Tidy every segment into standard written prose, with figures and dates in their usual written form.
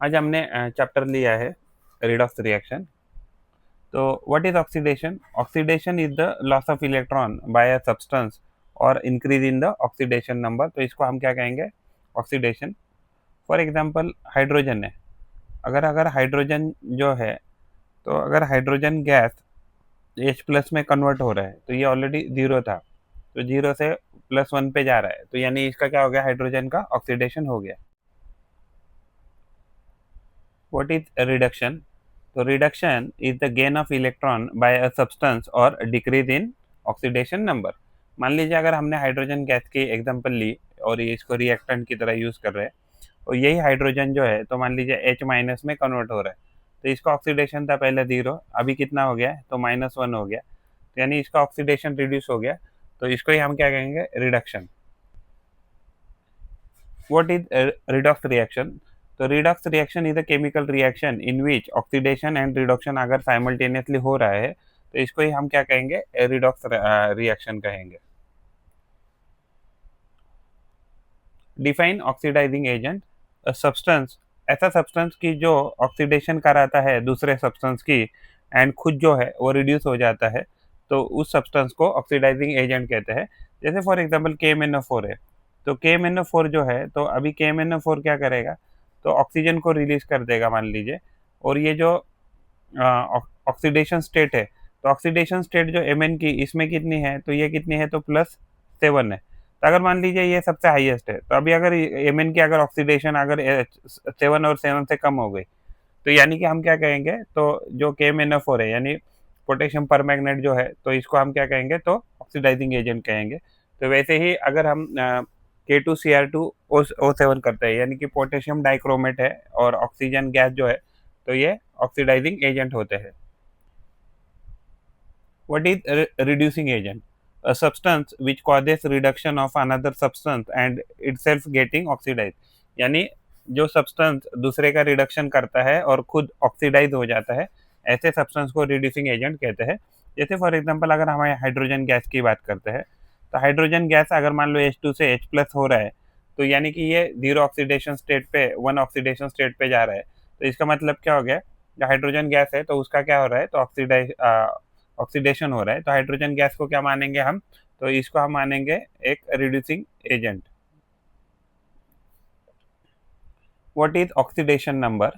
आज हमने चैप्टर लिया है redox रिएक्शन। तो what is oxidation? Oxidation is the loss of electron by a substance और increase in the oxidation number. तो इसको हम क्या कहेंगे? ऑक्सीडेशन। फॉर एग्जांपल हाइड्रोजन है। अगर अगर हाइड्रोजन जो है, तो अगर हाइड्रोजन गैस एच प्लस में कन्वर्ट हो रहा है तो ये ऑलरेडी जीरो था, तो जीरो से प्लस वन पे जा रहा है, तो यानी इसका क्या हो गया? हाइड्रोजन का ऑक्सीडेशन हो गया। What is reduction? तो reduction is the gain of electron by a substance और डिक्रीज इन ऑक्सीडेशन नंबर। मान लीजिए अगर हमने हाइड्रोजन गैस की एग्जांपल ली और ये इसको रिएक्टेंट की तरह यूज कर रहे हैं, और यही हाइड्रोजन जो है तो मान लीजिए एच माइनस में कन्वर्ट हो रहा है, तो इसका ऑक्सीडेशन था पहले जीरो, अभी कितना हो गया? तो माइनस वन हो गया, तो यानी इसका ऑक्सीडेशन रिड्यूस हो गया, तो इसको ही हम क्या कहेंगे? Reduction. What is redox reaction? तो redox reaction is a chemical reaction in which oxidation and reduction अगर simultaneously हो रहा है, तो इसको ही हम क्या कहेंगे? redox reaction कहेंगे। Define oxidising agent. सब्सटेंस, ऐसा सब्सटेंस की जो ऑक्सीडेशन कराता है दूसरे सब्सटेंस की एंड खुद जो है वो रिड्यूस हो जाता है, तो उस सब्सटेंस को ऑक्सीडाइजिंग एजेंट कहते हैं। जैसे फॉर एग्जांपल KMnO4 है, तो KMnO4 जो है, तो अभी KMnO4 क्या करेगा? तो ऑक्सीजन को रिलीज कर देगा मान लीजिए, और ये जो ऑक्सीडेशन स्टेट है, तो ऑक्सीडेशन स्टेट जो Mn की इसमें कितनी है? तो ये कितनी है? तो प्लस सेवन है। तो अगर मान लीजिए ये सबसे हाईएस्ट है, तो अभी अगर Mn की अगर ऑक्सीडेशन अगर सेवन और सेवन से कम हो गई, तो यानी कि हम क्या कहेंगे? तो जो KMnO4 है यानी पोटेशियम परमैंगनेट जो है, तो इसको हम क्या कहेंगे? तो ऑक्सीडाइजिंग एजेंट कहेंगे। तो वैसे ही अगर हम K2Cr2O7 करते हैं, यानी कि पोटेशियम डाइक्रोमेट है और ऑक्सीजन गैस जो है, तो ये ऑक्सीडाइजिंग एजेंट होते हैं। What is reducing agent? A substance which causes reduction of another substance and itself getting oxidized। यानी जो सब्सटेंस दूसरे का रिडक्शन करता है और खुद ऑक्सीडाइज हो जाता है, ऐसे सब्सटेंस को रिड्यूसिंग एजेंट कहते हैं। जैसे फॉर एग्जांपल अगर हमारे हाइड्रोजन गैस की बात करते हैं, तो हाइड्रोजन गैस अगर मान लो H2 से H प्लस हो रहा है, तो यानी कि ये जीरो ऑक्सीडेशन स्टेट पे वन ऑक्सीडेशन स्टेट पे जा रहा है, तो इसका मतलब क्या हो गया? जो हाइड्रोजन गैस है तो उसका क्या हो रहा है? तो ऑक्सीडेशन हो रहा है, तो हाइड्रोजन गैस को क्या मानेंगे हम? तो इसको हम मानेंगे एक reducing agent. What is oxidation number?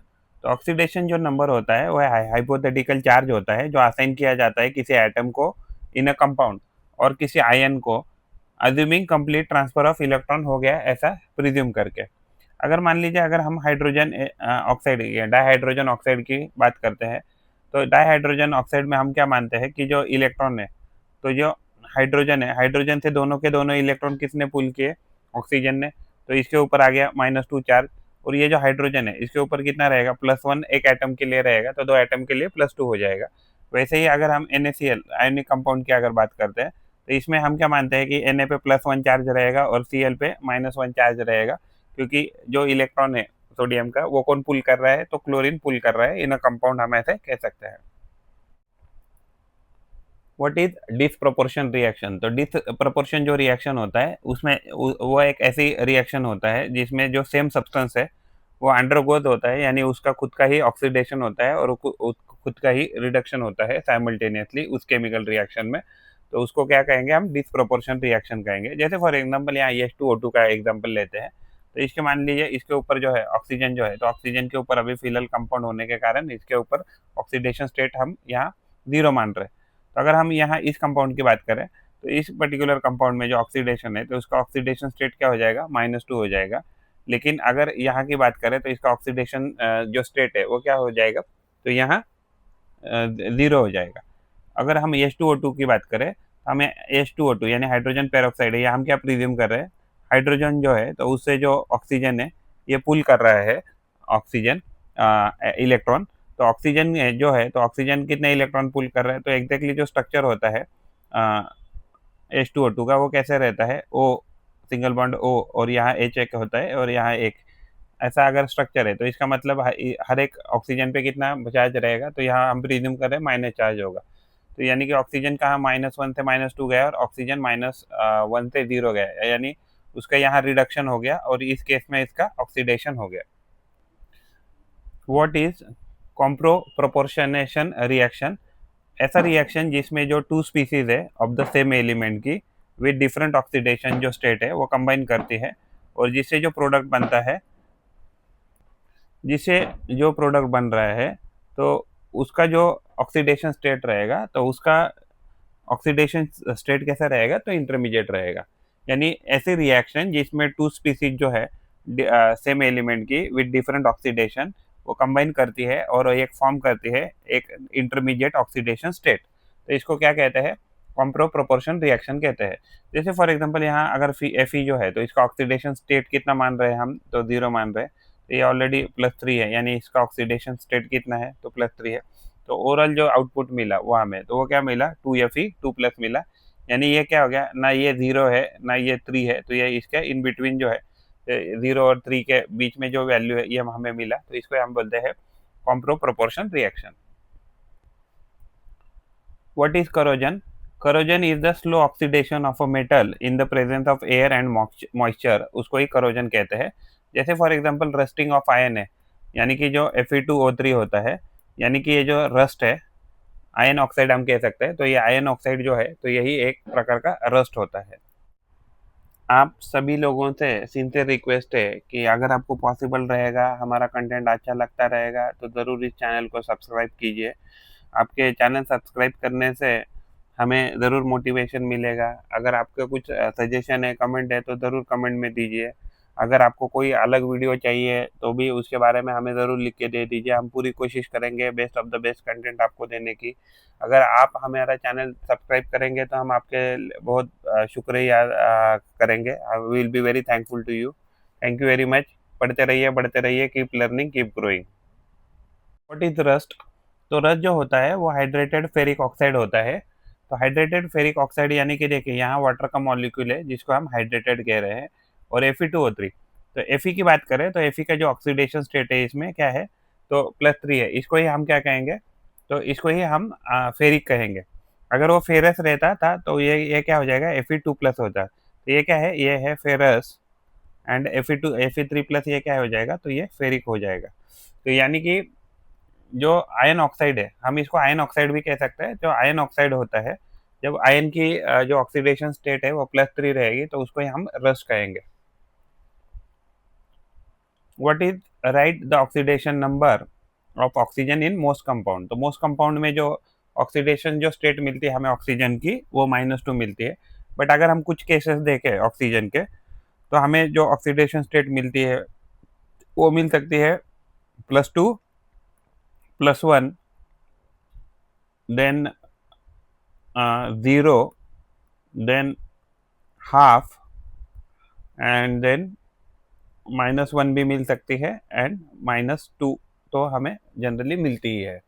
तो ऑक्सीडेशन जो नंबर होता है वह हाइपोथेटिकल चार्ज होता है जो असाइन किया जाता है किसी एटम को इन अ कंपाउंड और किसी आयन को, assuming complete transfer of electron हो गया ऐसा प्रिज्यूम करके। अगर मान लीजिए अगर हम हाइड्रोजन ऑक्साइड या डाइहाइड्रोजन ऑक्साइड की बात करते हैं, तो डाइहाइड्रोजन ऑक्साइड में हम क्या मानते हैं कि जो इलेक्ट्रॉन है, तो जो हाइड्रोजन है, हाइड्रोजन से दोनों के दोनों इलेक्ट्रॉन किसने पुल किए? ऑक्सीजन ने। तो इसके ऊपर आ गया -2 चार्ज, और ये जो हाइड्रोजन है इसके ऊपर कितना रहेगा? +1 एक एटम के लिए रहेगा, तो दो एटम के लिए +2 हो जाएगा। वैसे ही अगर हम NaCl आयनिक कंपाउंड की अगर बात करते हैं, तो इसमें हम क्या मानते हैं कि Na पे +1 चार्ज रहेगा और Cl पे -1 चार्ज रहेगा, क्योंकि जो इलेक्ट्रॉन है सोडियम का वो कौन पुल कर रहा है? तो क्लोरीन पुल कर रहा है इन अ कंपाउंड, हम ऐसे कह सकते हैं। What is disproportion reaction? तो डिसप्रोपोर्शन जो रिएक्शन होता है उसमें वो एक ऐसी रिएक्शन होता है जिसमें जो सेम सब्सटेंस है वो अंडरगोज होता है, यानी उसका खुद का ही ऑक्सीडेशन होता है और खुद का ही रिडक्शन होता है साइमल्टेनियसली उस केमिकल रिएक्शन में। तो उसको क्या कहेंगे? हम डिसप्रोपोर्शन रिएक्शन कहेंगे। जैसे फॉर एग्जांपल यहाँ H2O2 का एग्जांपल लेते हैं, तो इसके मान लीजिए इसके ऊपर जो है ऑक्सीजन जो है, तो ऑक्सीजन के ऊपर अभी फिलहाल कंपाउंड होने के कारण इसके ऊपर ऑक्सीडेशन स्टेट हम यहाँ जीरो मान रहे हैं। तो अगर हम यहाँ इस कंपाउंड की बात करें, तो इस पर्टिकुलर कंपाउंड में जो ऑक्सीडेशन है, तो उसका ऑक्सीडेशन स्टेट क्या हो जाएगा? -2 हो जाएगा। लेकिन अगर यहाँ की बात करें तो इसका ऑक्सीडेशन जो स्टेट है वो क्या हो जाएगा? तो यहाँ जीरो हो जाएगा। अगर हम H2O2 की बात करें, हमें H2O2 यानी हाइड्रोजन पेरोक्साइड है, या हम क्या प्रिज्यूम कर रहे हैं? हाइड्रोजन जो है तो उससे जो ऑक्सीजन है ये पुल कर रहा है ऑक्सीजन इलेक्ट्रॉन। तो ऑक्सीजन जो है, तो ऑक्सीजन कितने इलेक्ट्रॉन पुल कर रहा है? तो एग्जैक्टली जो स्ट्रक्चर होता है H2O2 का वो कैसे रहता है? O सिंगल बॉन्ड O, और यहाँ H एक होता है और यहाँ एक, ऐसा अगर स्ट्रक्चर है तो इसका मतलब हर एक ऑक्सीजन पे कितना चार्ज रहेगा? तो यहाँ हम प्रिज्यूम कर रहे हैं माइनस चार्ज होगा। तो यानी कि ऑक्सीजन कहाँ -1 से -2 गया और ऑक्सीजन -1 से 0 गया, यानी उसका यहाँ रिडक्शन हो गया और इस केस में इसका ऑक्सीडेशन हो गया। What is comproportionation reaction? ऐसा रिएक्शन जिसमें जो टू स्पीसीज है ऑफ द सेम एलिमेंट की विद डिफरेंट ऑक्सीडेशन जो स्टेट है वो कंबाइन करती है, और जिससे जो प्रोडक्ट बनता है, जिससे जो प्रोडक्ट बन रहा है, तो उसका जो ऑक्सीडेशन स्टेट रहेगा, तो उसका ऑक्सीडेशन स्टेट कैसा रहेगा, तो इंटरमीडिएट रहेगा। यानी ऐसी रिएक्शन जिसमें टू स्पीसीज जो है सेम एलिमेंट की विद डिफरेंट ऑक्सीडेशन वो कंबाइन करती है और एक फॉर्म करती है एक इंटरमीडिएट ऑक्सीडेशन स्टेट, तो इसको क्या कहते हैं, कॉम्प्रो प्रोपोर्शन रिएक्शन कहते हैं। जैसे फॉर एग्जांपल यहाँ अगर एफ जो है तो इसका ऑक्सीडेशन स्टेट कितना मान रहे हैं हम, तो 0 मान रहे हैं, तो ये ऑलरेडी +3 है, यानी इसका ऑक्सीडेशन स्टेट कितना है, तो +3 है। तो ओवरऑल जो आउटपुट मिला वो हमें, तो वो क्या मिला, 2Fe 2+ मिला। यानी ये क्या हो गया, ना ये 0 है ना ये 3 है, तो ये इसके इन बिटवीन जो है 0 और 3 के बीच में जो वैल्यू है ये हमें मिला, तो इसको हम बोलते हैं comproportion reaction. What is corrosion? Corrosion is the slow oxidation of a metal in the presence of air and moisture, उसको ही करोजन कहते हैं। जैसे for example rusting of iron है, यानी कि जो Fe2O3 होता है, यानी कि ये जो रस्ट है, आयन ऑक्साइड हम कह सकते हैं, तो ये आयन ऑक्साइड जो है तो यही एक प्रकार का रस्ट होता है। आप सभी लोगों से सिंसियर रिक्वेस्ट है कि अगर आपको पॉसिबल रहेगा, हमारा कंटेंट अच्छा लगता रहेगा, तो ज़रूर इस चैनल को सब्सक्राइब कीजिए। आपके चैनल सब्सक्राइब करने से हमें ज़रूर मोटिवेशन मिलेगा। अगर आपका कुछ सजेशन है, कमेंट है, तो ज़रूर कमेंट में दीजिए। अगर आपको कोई अलग वीडियो चाहिए तो भी उसके बारे में हमें ज़रूर लिख के दे दीजिए। हम पूरी कोशिश करेंगे best of the best content आपको देने की। अगर आप हमारा चैनल सब्सक्राइब करेंगे तो हम आपके बहुत शुक्रिया करेंगे। I will be very thankful to you. Thank you very much. पढ़ते रहिए, keep learning, keep growing. What is rust? तो रस्ट जो होता है वो हाइड्रेटेड फेरिक ऑक्साइड होता है। तो हाइड्रेटेड फेरिक ऑक्साइड यानी कि देखिए यहाँ वाटर का मॉलिक्यूल है जिसको हम हाइड्रेटेड कह रहे हैं, और Fe2O3। तो Fe की बात करें तो Fe का जो ऑक्सीडेशन स्टेट है इसमें क्या है, तो +3 है। इसको ही हम क्या कहेंगे, तो इसको ही हम फेरिक कहेंगे। अगर वो फेरस रहता था तो ये क्या हो जाएगा, Fe2+ होता। तो ये क्या है, ये है फेरस, एंड Fe3+ ये क्या हो जाएगा, तो ये फेरिक हो जाएगा। तो यानी कि जो आयन ऑक्साइड है, हम इसको आयन ऑक्साइड भी कह सकते हैं। जो आयन ऑक्साइड होता है, जब आयन की जो ऑक्सीडेशन स्टेट है वो +3 रहेगी, तो उसको ही हम रस्ट कहेंगे। What is right the oxidation number of oxygen in most compound? तो मोस्ट कंपाउंड में जो ऑक्सीडेशन जो स्टेट मिलती है हमें ऑक्सीजन की, वो -2 मिलती है। बट अगर हम कुछ केसेस देखें ऑक्सीजन के, तो हमें जो ऑक्सीडेशन स्टेट मिलती है वो मिल सकती है +2, +1, then 0, then half, and then -1 भी मिल सकती है, एंड -2 तो हमें जनरली मिलती ही है।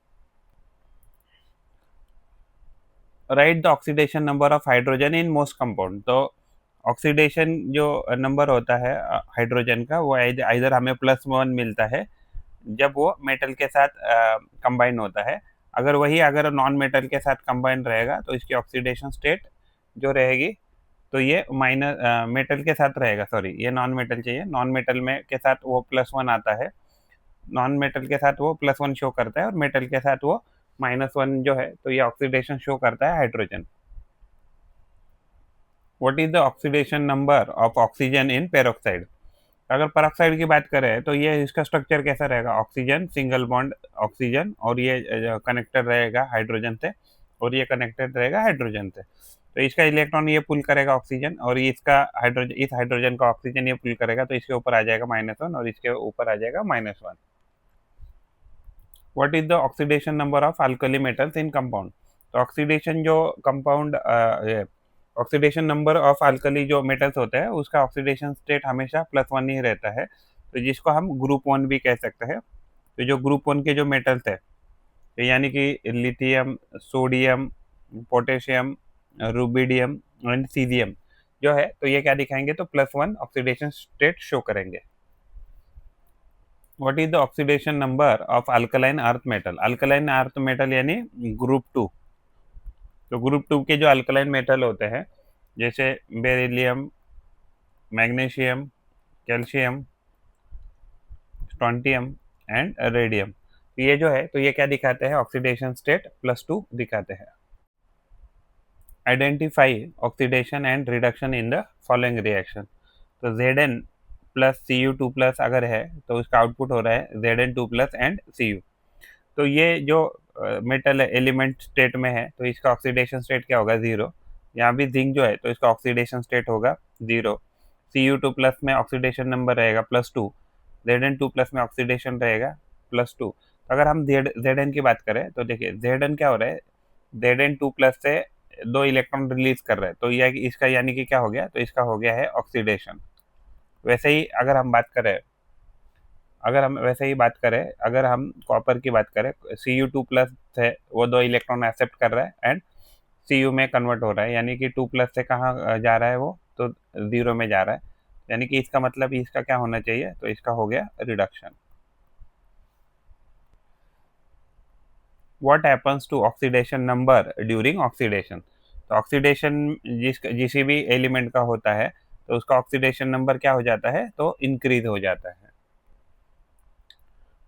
Right the oxidation number of hydrogen in most compound. तो ऑक्सीडेशन जो नंबर होता है हाइड्रोजन का, वो इधर हमें +1 मिलता है जब वो मेटल के साथ कंबाइन होता है। अगर नॉन मेटल के साथ कंबाइन रहेगा तो इसकी ऑक्सीडेशन स्टेट जो रहेगी, तो ये मेटल के साथ रहेगा, सॉरी ये नॉन मेटल चाहिए, नॉन मेटल में के साथ वो +1 आता है, नॉन मेटल के साथ वो +1 शो करता है, और मेटल के साथ वो -1 जो है, तो ये ऑक्सीडेशन शो करता है hydrogen. What is the oxidation number of oxygen in peroxide? अगर पेरोक्साइड की बात करें तो ये इसका स्ट्रक्चर कैसा रहेगा, ऑक्सीजन सिंगल बॉन्ड ऑक्सीजन, और ये कनेक्टेड रहेगा हाइड्रोजन से, और ये कनेक्टेड रहेगा हाइड्रोजन से। तो इसका इलेक्ट्रॉन ये पुल करेगा ऑक्सीजन, और इस हाइड्रोजन का ऑक्सीजन ये पुल करेगा, तो इसके ऊपर आ जाएगा -1 और इसके ऊपर आ जाएगा -1। What is the oxidation number of alkali metals in compound? तो ऑक्सीडेशन जो compound oxidation number of alkali जो मेटल्स होते हैं उसका ऑक्सीडेशन स्टेट हमेशा +1 ही रहता है, तो जिसको हम ग्रुप 1 भी कह सकते हैं। तो जो ग्रुप 1 के जो मेटल्स है, तो यानी कि lithium, sodium, potassium, rubidium and caesium जो है, तो ये क्या दिखाएंगे, तो +1 ऑक्सीडेशन स्टेट शो करेंगे। What is the oxidation number of alkaline earth metal? Alkaline earth metal यानी ग्रुप 2। तो ग्रुप 2 के जो अल्कलाइन मेटल होते हैं, जैसे beryllium, magnesium, calcium, strontium and radium. ये जो है तो ये क्या दिखाते हैं, ऑक्सीडेशन स्टेट +2 दिखाते हैं। Identify oxidation and reduction in the following reaction. तो Zn प्लस Cu2 प्लस अगर है तो उसका आउटपुट हो रहा है Zn2 प्लस एंड Cu। तो ये जो मेटल एलिमेंट स्टेट में है तो इसका ऑक्सीडेशन स्टेट क्या होगा, 0। यहाँ भी जिंक जो है तो इसका ऑक्सीडेशन स्टेट होगा 0। Cu2 प्लस में ऑक्सीडेशन नंबर रहेगा +2, Zn2 प्लस में ऑक्सीडेशन रहेगा +2। तो अगर हम Zn की बात करें तो देखिए Zn क्या हो रहा है, Zn2 प्लस से 2 इलेक्ट्रॉन रिलीज कर रहा है, तो यह इसका यानी कि क्या हो गया, तो इसका हो गया है ऑक्सीडेशन। वैसे ही अगर हम बात करें, अगर हम कॉपर की बात करें, Cu2 प्लस है वो 2 इलेक्ट्रॉन एक्सेप्ट कर रहा है एंड Cu में कन्वर्ट हो रहा है, यानी कि 2 प्लस से कहाँ जा रहा है वो, तो 0 में जा रहा है, यानी कि इसका मतलब इसका क्या होना चाहिए, तो इसका हो गया reduction. What happens to oxidation number during oxidation. तो ऑक्सीडेशन जिस भी एलिमेंट का होता है तो उसका ऑक्सीडेशन नंबर क्या हो जाता है, तो इंक्रीज हो जाता है।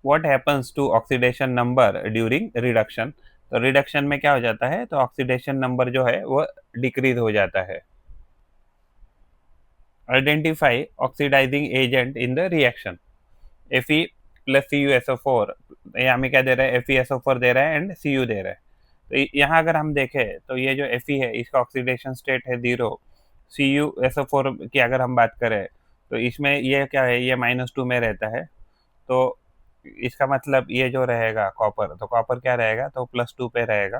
What happens to oxidation number during reduction. तो रिडक्शन में क्या हो जाता है, तो ऑक्सीडेशन नंबर जो है वो डिक्रीज हो जाता है। Identify oxidising agent in the reaction. Fe plus CuSO4, यहाँ में क्या दे रहा है, FeSO4 दे रहा है एंड Cu दे रहा है। तो यहाँ अगर हम देखें तो ये जो Fe है इसका ऑक्सीडेशन स्टेट है 0। CuSO4 की अगर हम बात करें तो इसमें ये क्या है, ये -2 में रहता है, तो इसका मतलब ये जो रहेगा कॉपर, तो कॉपर क्या रहेगा, तो +2 पे रहेगा।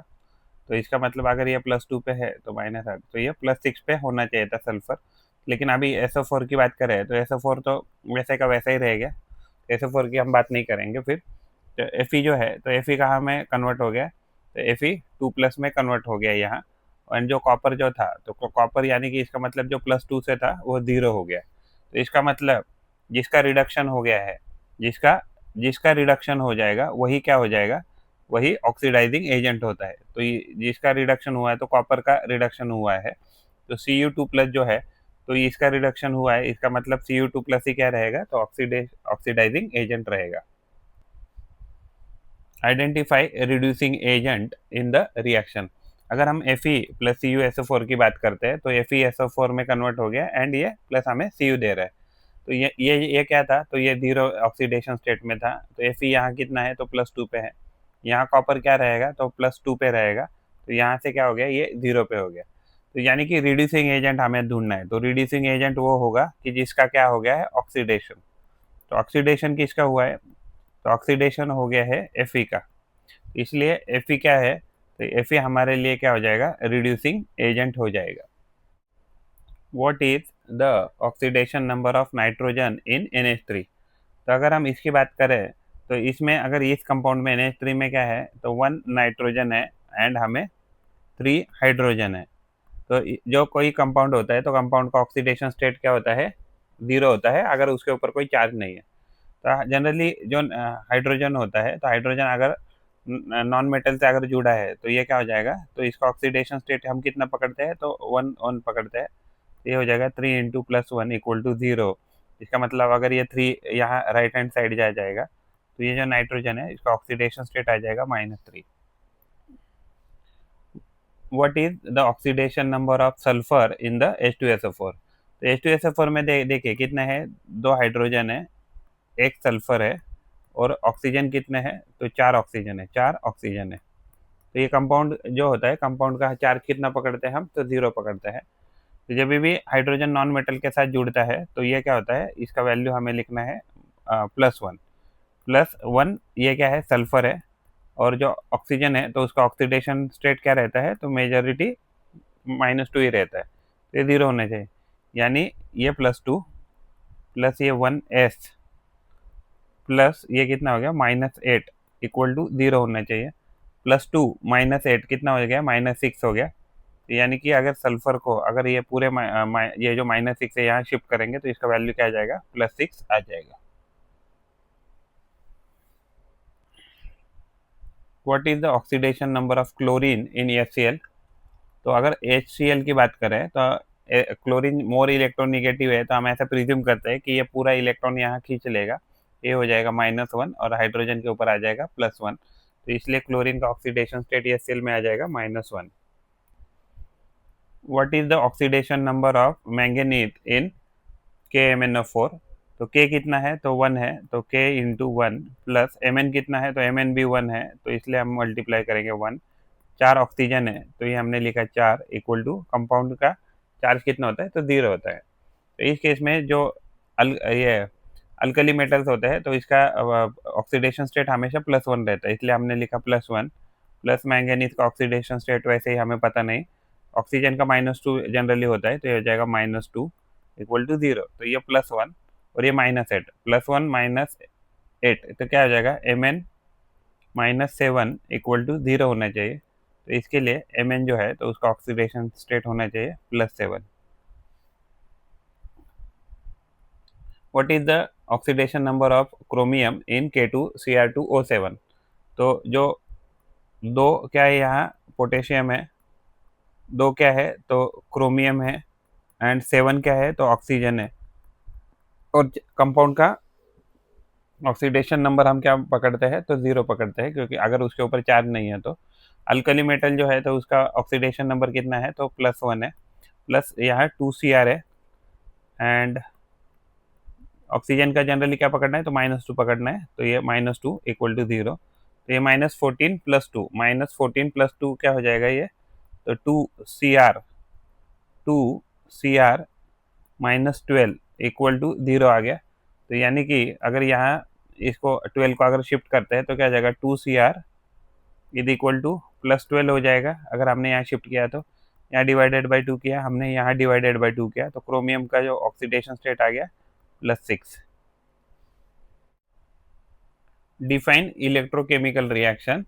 तो इसका मतलब अगर ये +2 पे है तो -8, तो ये +6 पे होना चाहिए था सल्फर। लेकिन अभी SO4 की बात करें तो SO4 तो वैसे का वैसा ही रहेगा, SO4 की हम बात नहीं करेंगे फिर। तो Fe जो है तो Fe कहाँ में कन्वर्ट हो गया, तो Fe 2 प्लस में कन्वर्ट हो गया यहाँ। और जो कॉपर जो था तो कॉपर यानी कि इसका मतलब जो +2 से था वो 0 हो गया। तो इसका मतलब जिसका रिडक्शन हो गया है, जिसका जिसका रिडक्शन हो जाएगा वही क्या हो जाएगा, वही ऑक्सीडाइजिंग एजेंट होता है। तो जिसका रिडक्शन हुआ है तो कॉपर का रिडक्शन हुआ है, तो Cu2 प्लस जो है तो इसका रिडक्शन हुआ है, इसका मतलब Cu2 प्लस ही क्या रहेगा, तो ऑक्सीडाइजिंग एजेंट रहेगा। Identify reducing agent in the reaction. अगर हम Fe प्लस CuSO4 की बात करते हैं तो FeSO4 में कन्वर्ट हो गया एंड ये प्लस हमें Cu दे रहा है। तो ये क्या था, तो ये 0 ऑक्सीडेशन स्टेट में था, तो Fe यहाँ कितना है, तो +2 पे है। यहाँ कॉपर क्या रहेगा, तो +2 पे रहेगा, तो यहाँ से क्या हो गया, ये 0 पे हो गया। तो यानी कि रिड्यूसिंग एजेंट हमें ढूंढना है, तो रिड्यूसिंग एजेंट वो होगा कि जिसका क्या हो गया है, ऑक्सीडेशन। तो ऑक्सीडेशन किसका हुआ है, तो ऑक्सीडेशन हो गया है Fe का, इसलिए Fe क्या है, तो Fe हमारे लिए क्या हो जाएगा, रिड्यूसिंग एजेंट हो जाएगा। What is the oxidation number of nitrogen in NH3। तो अगर हम इसकी बात करें तो इसमें अगर इस कंपाउंड में NH3 में क्या है, तो 1 नाइट्रोजन है एंड हमें 3 हाइड्रोजन है। तो जो कोई कंपाउंड होता है तो कंपाउंड का ऑक्सीडेशन स्टेट क्या होता है, 0 होता है अगर उसके ऊपर कोई चार्ज नहीं है। तो जनरली जो हाइड्रोजन होता है, तो हाइड्रोजन अगर नॉन मेटल से अगर जुड़ा है तो ये क्या हो जाएगा, तो इसका ऑक्सीडेशन स्टेट हम कितना पकड़ते हैं, तो 1 पकड़ते हैं। ये हो जाएगा 3 इंटू +1 इक्वल टू 0। इसका मतलब अगर ये 3 यहाँ राइट हैंड साइड जाएगा तो ये जो नाइट्रोजन है इसका ऑक्सीडेशन स्टेट आ जाएगा -3। What is the oxidation number of sulphur in the H2SO4। तो H2SO4 में देखिए कितने हैं, 2 हाइड्रोजन है, 1 सल्फर है, और ऑक्सीजन कितने हैं, तो 4 ऑक्सीजन है, 4 ऑक्सीजन है। तो ये कंपाउंड जो होता है, कंपाउंड का चार्ज कितना पकड़ते हैं हम, तो 0 पकड़ते हैं। तो जब भी हाइड्रोजन नॉन मेटल के साथ जुड़ता है तो ये क्या होता है, इसका वैल्यू हमें लिखना है +1। ये क्या है, सल्फर है, और जो ऑक्सीजन है तो उसका ऑक्सीडेशन स्टेट क्या रहता है, तो मेजॉरिटी -2 ही रहता है, तो ये 0 होना चाहिए। यानी ये +2 प्लस ये 1s प्लस ये कितना हो गया, -8 इक्वल टू 0 होना चाहिए। +2 -8 कितना हो गया, -6 हो गया। यानी कि अगर सल्फर को अगर ये पूरे ये जो -6 है यहाँ शिफ्ट करेंगे तो इसका वैल्यू क्या आ जाएगा, +6 आ जाएगा। What is the oxidation number of chlorine in HCl। तो अगर HCl की बात करें तो क्लोरीन मोर इलेक्ट्रोनिगेटिव है, तो हम ऐसा प्रिज्यूम करते हैं कि ये पूरा इलेक्ट्रॉन यहाँ खींच लेगा, ये हो जाएगा -1 और हाइड्रोजन के ऊपर आ जाएगा +1, तो इसलिए क्लोरीन का ऑक्सीडेशन स्टेट ये सेल में आ जाएगा -1। What is the oxidation number of manganese in KMnO4? तो K कितना है तो 1 है, तो K इंटू 1 प्लस Mn कितना है तो Mn भी 1 है, तो इसलिए हम मल्टीप्लाई करेंगे 1। 4 ऑक्सीजन है तो ये हमने लिखा 4 इक्वल टू कंपाउंड का चार्ज कितना होता है तो 0 होता है। तो इस केस में जो ये अल्कली मेटल्स होते हैं तो इसका ऑक्सीडेशन स्टेट हमेशा +1 रहता है, इसलिए हमने लिखा +1। प्लस मैंगनीज का ऑक्सीडेशन स्टेट वैसे ही हमें पता नहीं, ऑक्सीजन का -2 जनरली होता है, तो ये हो जाएगा -2 इक्वल टू 0, तो ये +1 और ये -8, +1 -8 तो क्या हो जाएगा Mn -7 इक्वल टू 0 होना चाहिए, तो इसके लिए Mn जो है तो उसका ऑक्सीडेशन स्टेट होना चाहिए +7। What is the oxidation number of chromium in K2Cr2O7? तो जो दो क्या है यहाँ पोटेशियम है, दो क्या है तो क्रोमियम है एंड 7 क्या है तो ऑक्सीजन है, और कंपाउंड का ऑक्सीडेशन नंबर हम क्या पकड़ते हैं तो 0 पकड़ते हैं, क्योंकि अगर उसके ऊपर चार्ज नहीं है तो अल्कली मेटल जो है तो उसका ऑक्सीडेशन नंबर कितना है तो +1 है, प्लस यहाँ 2Cr है एंड ऑक्सीजन का जनरली क्या पकड़ना है तो -2 पकड़ना है, तो ये -2 इक्वल टू 0, तो ये -14 + 2 -14 + 2 क्या हो जाएगा ये तो 2Cr -12 इक्वल टू 0 आ गया, तो यानी कि अगर यहाँ इसको 12 को अगर शिफ्ट करते हैं तो क्या हो जाएगा 2Cr इज इक्वल टू +12 हो जाएगा, अगर हमने यहाँ शिफ्ट किया तो यहाँ डिवाइडेड बाई 2 किया हमने, यहाँ डिवाइडेड बाई 2 किया, तो क्रोमियम का जो ऑक्सीडेशन स्टेट आ गया +6। डिफाइन इलेक्ट्रोकेमिकल रिएक्शन,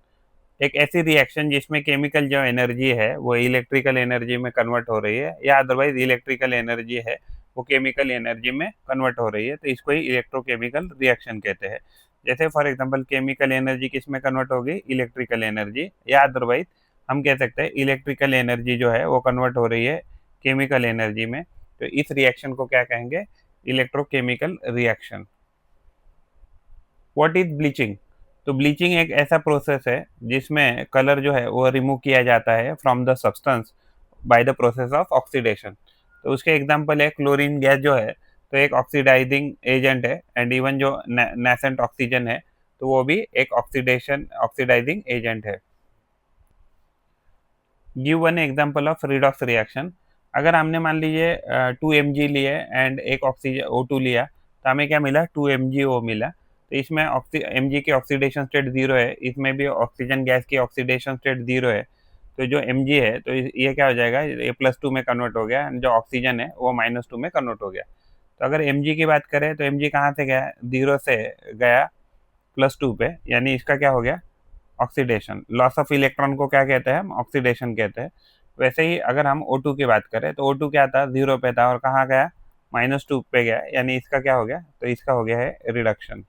एक ऐसी रिएक्शन जिसमें केमिकल जो एनर्जी है वो इलेक्ट्रिकल एनर्जी में कन्वर्ट हो रही है, या अदरवाइज इलेक्ट्रिकल एनर्जी है वो केमिकल एनर्जी में कन्वर्ट हो रही है, तो इसको ही इलेक्ट्रोकेमिकल रिएक्शन कहते हैं। जैसे फॉर एग्जांपल केमिकल एनर्जी किस में कन्वर्ट होगी इलेक्ट्रिकल एनर्जी, या अदरवाइज हम कह सकते हैं इलेक्ट्रिकल एनर्जी जो है वो कन्वर्ट हो रही है केमिकल एनर्जी में, तो इस रिएक्शन को क्या कहेंगे electrochemical reaction. What is bleaching? तो ब्लीचिंग एक ऐसा प्रोसेस है जिसमें कलर जो है वो रिमूव किया जाता है from the substance by the process of oxidation. तो उसके एग्जांपल है क्लोरीन गैस जो है तो एक ऑक्सीडाइजिंग एजेंट है, एंड इवन जो नेसेंट ऑक्सीजन है तो वो भी एक ऑक्सीडाइजिंग एजेंट है। Give one example of redox reaction. अगर हमने मान लीजिए 2 mg लिए एंड एक ऑक्सीजन O2 लिया तो हमें क्या मिला 2 mgO मिला, तो इसमें mg की ऑक्सीडेशन स्टेट 0 है, इसमें भी ऑक्सीजन गैस की ऑक्सीडेशन स्टेट 0 है, तो जो mg है तो ये क्या हो जाएगा ये +2 में कन्वर्ट हो गया, जो ऑक्सीजन है वो -2 में कन्वर्ट हो गया। तो अगर mg की बात करें तो mg कहाँ से गया 0 से गया +2 पे, यानी इसका क्या हो गया ऑक्सीडेशन। लॉस ऑफ इलेक्ट्रॉन को क्या कहते हैं हम ऑक्सीडेशन कहते हैं। वैसे ही अगर हम O2 की बात करें तो O2 क्या था 0 पे था और कहाँ गया -2 पे गया, यानी इसका क्या हो गया तो इसका हो गया है reduction.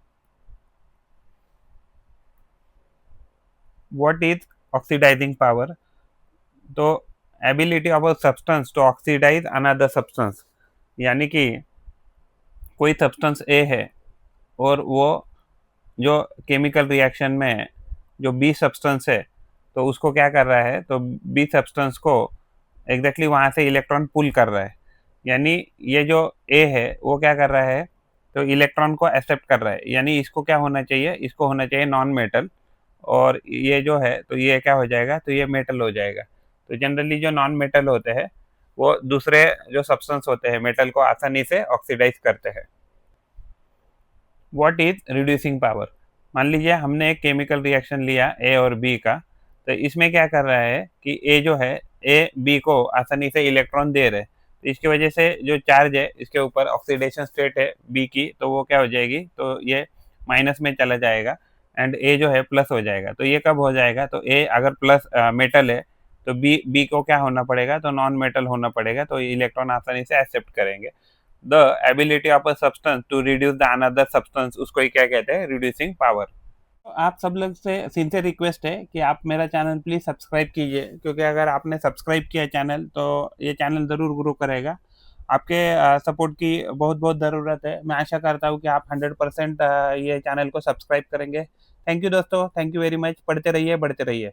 What is oxidising power? तो ability of a substance to oxidise another substance, यानी कि कोई सब्सटेंस ए है और वो जो केमिकल रिएक्शन में जो बी सब्सटेंस है तो उसको क्या कर रहा है तो बी सब्सटेंस को एग्जैक्टली वहाँ से इलेक्ट्रॉन पुल कर रहा है, यानी ये जो ए है वो क्या कर रहा है तो इलेक्ट्रॉन को एक्सेप्ट कर रहा है, यानी इसको क्या होना चाहिए इसको होना चाहिए नॉन मेटल, और ये जो है तो ये क्या हो जाएगा तो ये मेटल हो जाएगा। तो जनरली जो नॉन मेटल होते हैं वो दूसरे जो सब्सटेंस होते हैं मेटल को आसानी से ऑक्सीडाइज करते हैं। What is reducing power? मान लीजिए हमने एक केमिकल रिएक्शन लिया ए और बी का, तो इसमें क्या कर रहा है कि ए जो है ए बी को आसानी से इलेक्ट्रॉन दे रहे हैं, तो इसकी वजह से जो चार्ज है इसके ऊपर ऑक्सीडेशन स्टेट है बी की तो वो क्या हो जाएगी तो ये माइनस में चला जाएगा एंड ए जो है प्लस हो जाएगा। तो ये कब हो जाएगा तो ए अगर प्लस मेटल है तो बी बी को क्या होना पड़ेगा तो नॉन मेटल होना पड़ेगा, तो इलेक्ट्रॉन आसानी से एक्सेप्ट करेंगे। The ability of a substance to reduce the another substance उसको ही क्या कहते हैं रिड्यूसिंग पावर। तो आप सब लोग से सिंसियर रिक्वेस्ट है कि आप मेरा चैनल प्लीज़ सब्सक्राइब कीजिए, क्योंकि अगर आपने सब्सक्राइब किया चैनल तो ये चैनल ज़रूर ग्रो करेगा, आपके सपोर्ट की बहुत-बहुत ज़रूरत है। मैं आशा करता हूँ कि आप 100% ये चैनल को सब्सक्राइब करेंगे। थैंक यू दोस्तों, थैंक यू वेरी मच। पढ़ते रहिए, बढ़ते रहिए।